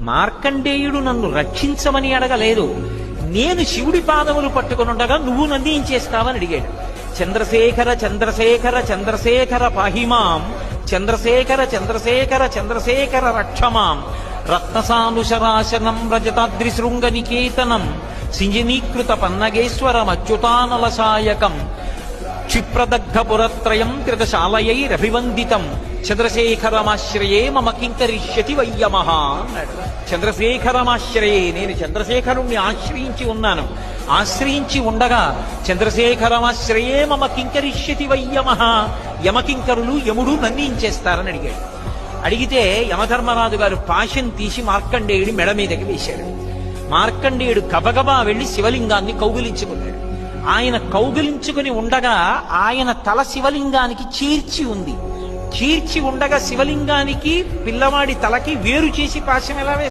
మార్కండేయుడు నన్ను రక్షించమని అడగలేదు. నేను శివుడి పాదములు పట్టుకునుండగా నువ్వు నన్ను ఏం చేస్తావని అడిగాడు. చంద్రశేఖర చంద్రశేఖర చంద్రశేఖర పాహిమాం, చంద్రశేఖర చంద్రశేఖర చంద్రశేఖర రక్షమాం, రత్నసానుశరాశనం రజతాద్రిశృంగ నికేతనం, సింజనీకృత పన్నగేశ్వరమచ్యుతానలసాయకం, క్షిప్రదగ్ధ పురత్రయం త్రిదశాలయైరభివందితం, చంద్రశేఖరమాశ్రయే మమ కింకరిష్యతి వయ్యమః అన్నాడు. చంద్రశేఖరమాశ్రయే, నేను చంద్రశేఖరుణ్ణి ఆశ్రయించి ఉన్నాను. ఆశ్రయించి ఉండగా చంద్రశేఖరమాశ్రయే మమ కింకరిష్యతి వయ్యమః, యమకింకరులు యముడు నన్నించేస్తారని అడిగాడు. అడిగితే యమధర్మరాజు గారు పాశం తీసి మార్కండేయుడి మెడ మీదకి వేశాడు. మార్కండేయుడు గబగబా వెళ్లి శివలింగాన్ని కౌగిలించుకున్నాడు. ఆయన కౌగిలించుకుని ఉండగా ఆయన తల శివలింగానికి చీర్చి ఉంది. చీర్చి ఉండగా శివలింగానికి పిల్లవాడి తలకి వేరు చేసి పాశం ఎలా